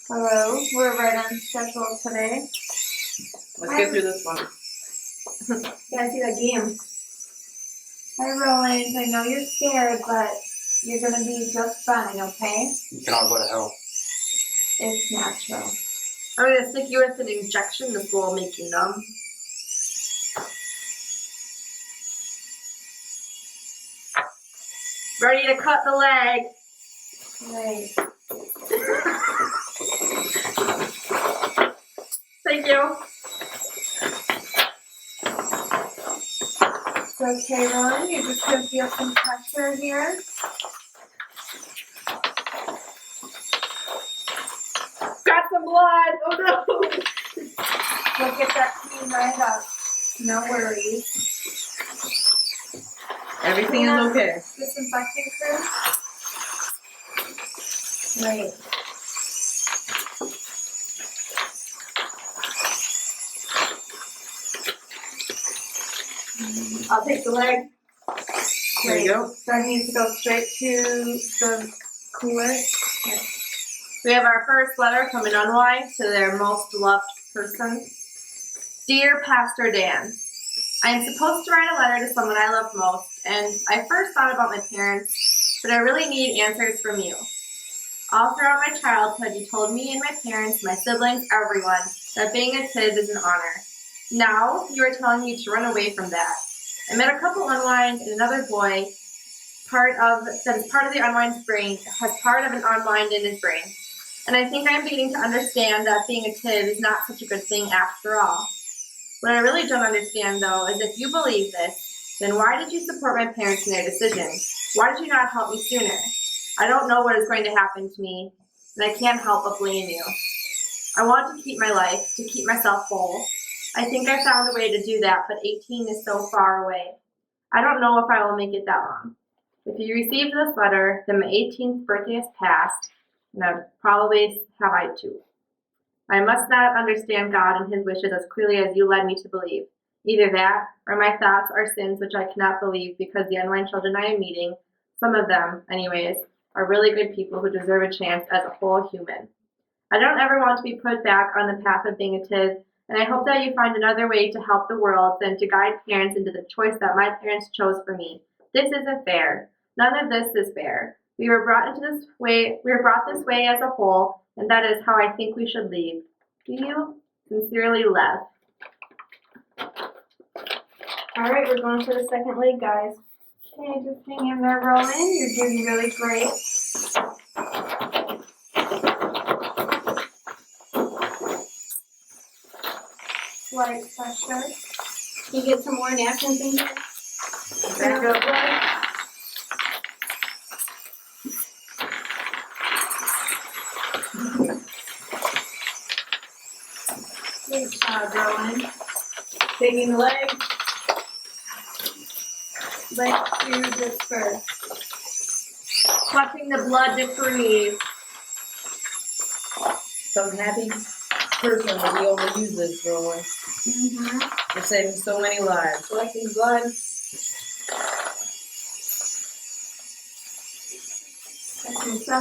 Hello, we're right on schedule today. Let's get through this one. Gotta see that game. Hi, Roland. I know you're scared, but you're gonna be just fine, okay? You can all go to hell. It's natural. I'm gonna stick you with an injection. This will make you numb. Ready to cut the leg. Right. Thank you. It's okay, Roland. You're just gonna feel some pressure here. Got some blood. Oh no. We'll get that cleaned right up. No worries. Everything is okay. Disinfecting crew? Right. I'll take the leg. There you go. So it needs to go straight to the cooler. Okay. We have our first letter from an Unwind to their most loved person. Dear Pastor Dan, I am supposed to write a letter to someone I love most, and I first thought about my parents, but I really need answers from you. All throughout my childhood, you told me and my parents, my siblings, everyone, that being a kid is an honor. Now, you are telling me to run away from that. I met a couple Unwinds and another boy, that is part of the Unwind's brain, has part of an Unwind in his brain. And I think I'm beginning to understand that being a kid is not such a good thing after all. What I really don't understand, though, is if you believe this, then why did you support my parents in their decision? Why did you not help me sooner? I don't know what is going to happen to me, and I can't help but blame you. I want to keep my life, to keep myself whole. I think I found a way to do that, but 18 is so far away. I don't know if I will make it that long. If you received this letter, then my 18th birthday has passed, and I probably have I too. I must not understand God and his wishes as clearly as you led me to believe. Either that, or my thoughts are sins which I cannot believe because the Unwind children I am meeting, some of them, anyways, are really good people who deserve a chance as a whole human. I don't ever want to be put back on the path of being a kid, and I hope that you find another way to help the world than to guide parents into the choice that my parents chose for me. This isn't fair. None of this is fair. We were brought this way as a whole, and that is how I think we should leave. Do you? Sincerely, Lev. All right, we're going for the second leg, guys. Okay, just hang in there, Roland. You're doing really great. Slight pressure. Can you get some more napkins in here? Back up. Good job, Roland. Taking the leg. Let's do this first. Sucking the blood to freeze. Some happy person that we overuse this for. Mm-hmm. We're saving so many lives. Collecting blood.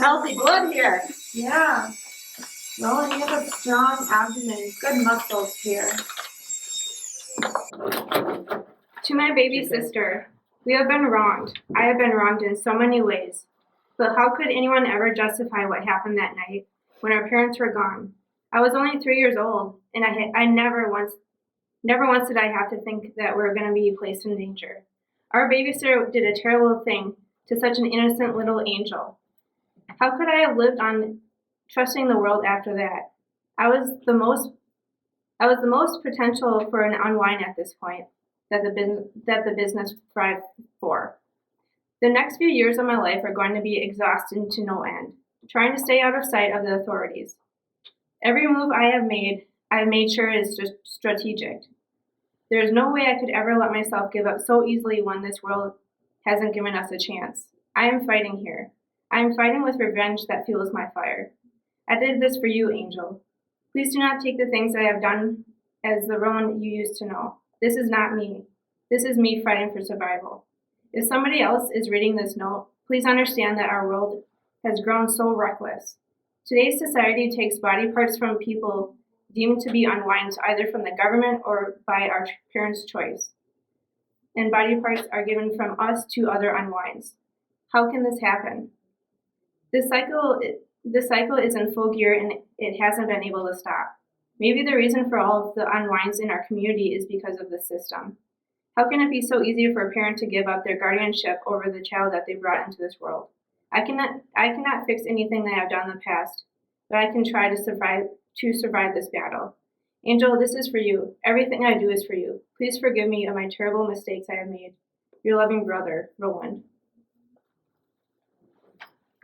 Healthy blood here. Yeah. Roland, you have a strong abdomen, good muscles here. To my baby sister, we have been wronged. I have been wronged in so many ways. But how could anyone ever justify what happened that night when our parents were gone? I was only 3 years old, and I never once did I have to think that we were going to be placed in danger. Our babysitter did a terrible thing to such an innocent little angel. How could I have lived on trusting the world after that? I was the most potential for an Unwind at this point that the business thrived for. The next few years of my life are going to be exhausting to no end, trying to stay out of sight of the authorities. Every move I have made sure is strategic. There is no way I could ever let myself give up so easily when this world hasn't given us a chance. I am fighting here. I am fighting with revenge that fuels my fire. I did this for you, Angel. Please do not take the things I have done as the Roland you used to know. This is not me. This is me fighting for survival. If somebody else is reading this note, please understand that our world has grown so reckless. Today's society takes body parts from people deemed to be unwinds either from the government or by our parents' choice. And body parts are given from us to other unwinds. How can this happen? This cycle is in full gear and it hasn't been able to stop. Maybe the reason for all of the unwinds in our community is because of the system. How can it be so easy for a parent to give up their guardianship over the child that they brought into this world? I cannot fix anything that I've done in the past, but I can try to survive this battle. Angel, this is for you. Everything I do is for you. Please forgive me of my terrible mistakes I have made. Your loving brother, Roland.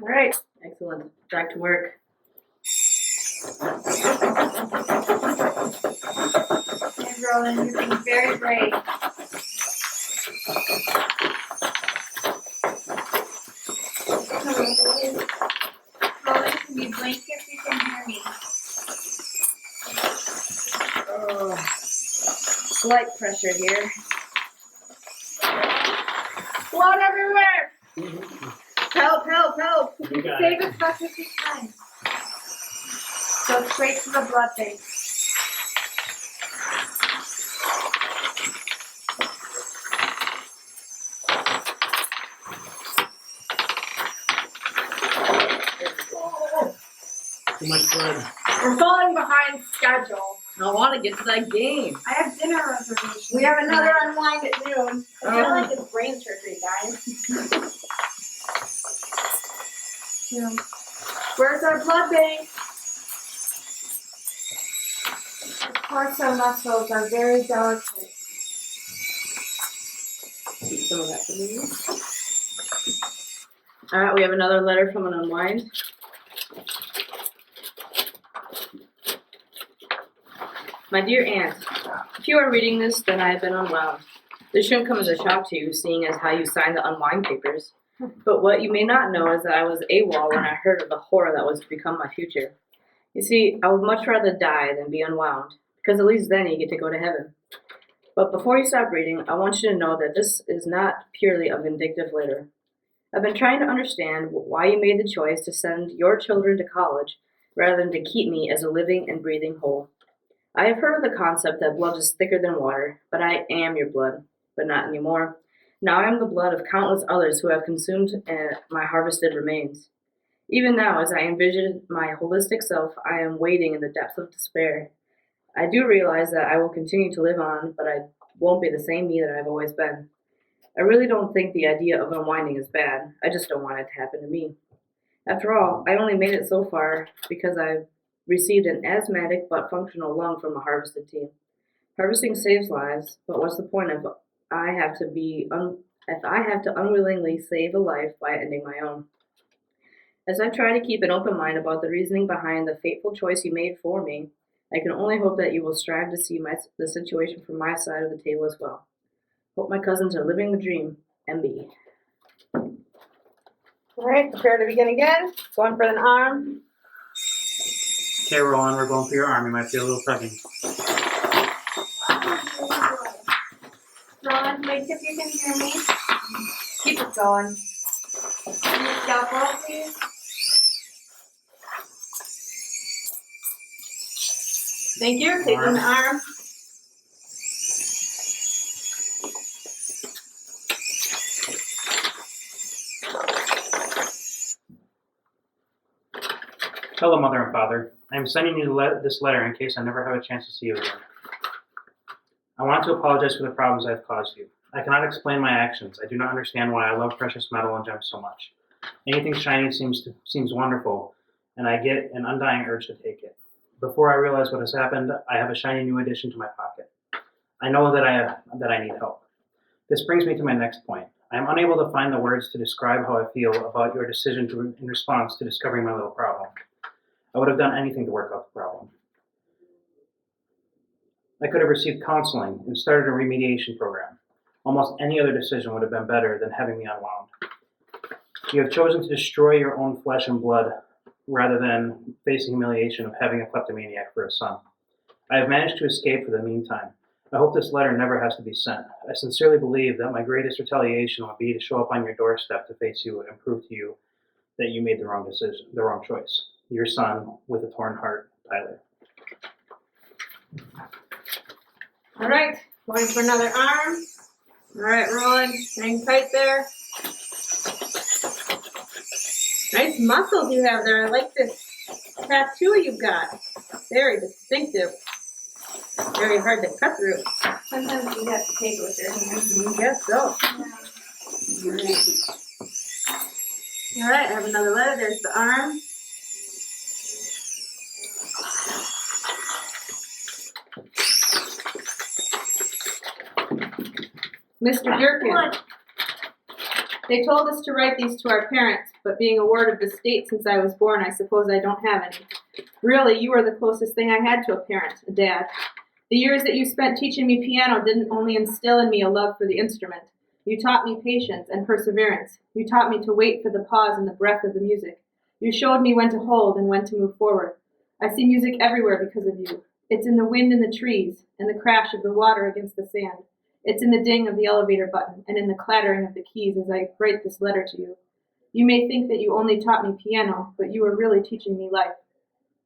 All right. Excellent. Back to work. And Roland, you're being very brave. Roland, can you blink if you can hear me? Oh, slight pressure here. Blood everywhere! Help, help, help! You got Save it. as much as you can. Go straight to the blood bank. Too much blood. We're falling behind schedule. I want to get to that game. I have dinner reservations. We have another unwind at noon. I feel like it's brain surgery, guys. Yeah. Where's our blood bank? Of course, our muscles are very delicate. Keep some of that for me. All right, we have another letter from an unwind. My dear aunt, if you are reading this, then I have been unwound. This shouldn't come as a shock to you, seeing as how you signed the unwind papers. But what you may not know is that I was AWOL when I heard of the horror that was to become my future. You see, I would much rather die than be unwound, because at least then you get to go to heaven. But before you stop reading, I want you to know that this is not purely a vindictive letter. I've been trying to understand why you made the choice to send your children to college rather than to keep me as a living and breathing whole. I have heard of the concept that blood is thicker than water, but I am your blood, but not anymore. Now I am the blood of countless others who have consumed my harvested remains. Even now, as I envision my holistic self, I am waiting in the depths of despair. I do realize that I will continue to live on, but I won't be the same me that I've always been. I really don't think the idea of unwinding is bad. I just don't want it to happen to me. After all, I only made it so far because I've received an asthmatic but functional lung from a harvested team. Harvesting saves lives, but what's the point if I have to unwillingly save a life by ending my own? As I try to keep an open mind about the reasoning behind the fateful choice you made for me, I can only hope that you will strive to see the situation from my side of the table as well. Hope my cousins are living the dream. MB. All right, prepare to begin again. Going for an arm. Okay, Roland, we're going for your arm. You might feel a little tugging. Roland, wait if you can hear me. Keep it going. Can you scalp roll, please? Thank you. Taking the arm. Hello, Mother and Father. I am sending you this letter in case I never have a chance to see you again. I want to apologize for the problems I have caused you. I cannot explain my actions. I do not understand why I love precious metal and gems so much. Anything shiny seems wonderful, and I get an undying urge to take it. Before I realize what has happened, I have a shiny new addition to my pocket. I know that I need help. This brings me to my next point. I am unable to find the words to describe how I feel about your decision in response to discovering my little problem. I would have done anything to work out the problem. I could have received counseling and started a remediation program. Almost any other decision would have been better than having me unwound. You have chosen to destroy your own flesh and blood rather than face the humiliation of having a kleptomaniac for a son. I have managed to escape for the meantime. I hope this letter never has to be sent. I sincerely believe that my greatest retaliation would be to show up on your doorstep to face you and prove to you that you made the wrong decision, the wrong choice. your son with a torn heart, Tyler. All right, going for another arm. All right, rolling, hang tight there. Nice muscles you have there. I like this tattoo you've got. Very distinctive. Very hard to cut through. Sometimes you have to take it with your hands. I guess so. All right, I have another letter. There's the arm. Mr. Durkin, they told us to write these to our parents, but being a ward of the state since I was born, I suppose I don't have any. Really, you are the closest thing I had to a parent, a dad. The years that you spent teaching me piano didn't only instill in me a love for the instrument. You taught me patience and perseverance. You taught me to wait for the pause and the breath of the music. You showed me when to hold and when to move forward. I see music everywhere because of you. It's in the wind in the trees and the crash of the water against the sand. It's in the ding of the elevator button and in the clattering of the keys as I write this letter to you. You may think that you only taught me piano, but you were really teaching me life.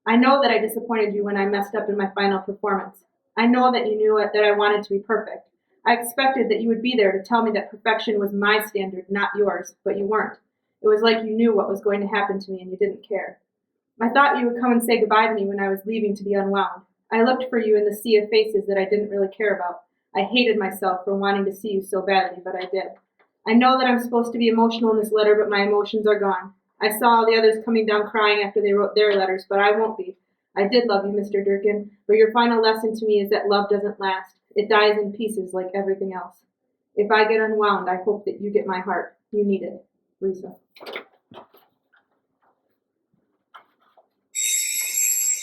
I know that I disappointed you when I messed up in my final performance. I know that you knew that I wanted to be perfect. I expected that you would be there to tell me that perfection was my standard, not yours, but you weren't. It was like you knew what was going to happen to me and you didn't care. I thought you would come and say goodbye to me when I was leaving to be unwound. I looked for you in the sea of faces that I didn't really care about. I hated myself for wanting to see you so badly, but I did. I know that I'm supposed to be emotional in this letter, but my emotions are gone. I saw all the others coming down crying after they wrote their letters, but I won't be. I did love you, Mr. Durkin, but your final lesson to me is that love doesn't last. It dies in pieces like everything else. If I get unwound, I hope that you get my heart. You need it. Lisa.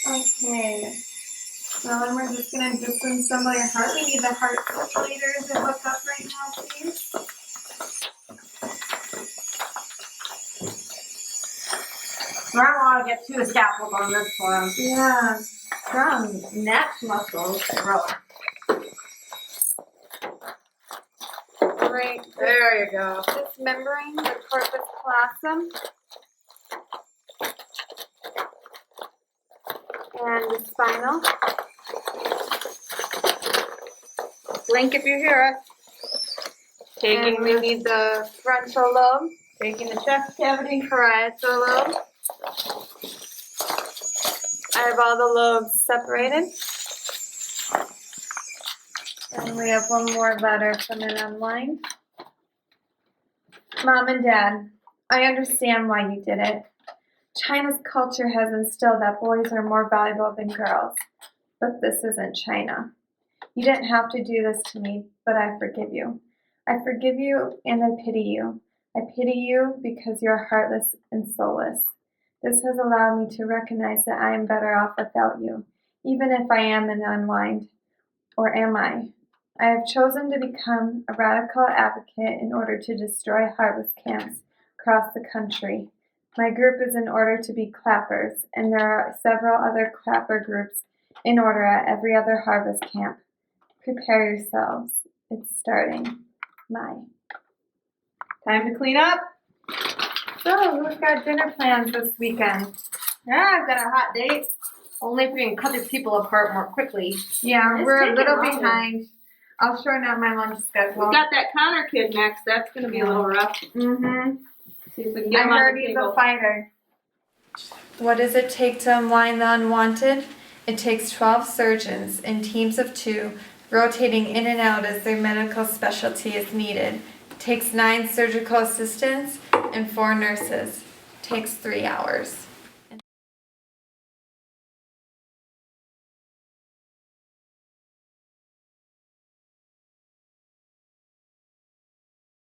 Okay. Well, then we're just going to disassemble your heart. We need the heart circulator to hook up right now, please. I don't want to get too scaffold on this one. Yeah. Strong neck muscles. Right. There you go. Dismembering the corpus callosum. And the spinal. Blink if you hear us. And we need the frontal lobe. Taking the chest cavity. Parietal lobe. I have all the lobes separated. And we have one more letter from an unwind. Mom and Dad, I understand why you did it. China's culture has instilled that boys are more valuable than girls. But this isn't China. You didn't have to do this to me, but I forgive you. I forgive you and I pity you. I pity you because you are heartless and soulless. This has allowed me to recognize that I am better off without you, even if I am an unwind. Or am I? I have chosen to become a radical advocate in order to destroy harvest camps across the country. My group is in order to be clappers, and there are several other clapper groups in order at every other harvest camp. Prepare yourselves. It's starting. My. Time to clean up. So, who's got dinner plans this weekend? Yeah, I've got a hot date. Only if we can cut these people apart more quickly. Yeah, It's we're a taking little longer. behind. I'll shorten out my lunch schedule. We got that Connor kid next. That's going to be a little rough. Mm-hmm. See if we can get I him on heard the he's table. a fighter. What does it take to unwind the unwanted? It takes 12 surgeons in teams of 2, rotating in and out as their medical specialty is needed. It takes 9 surgical assistants and 4 nurses. It takes 3 hours.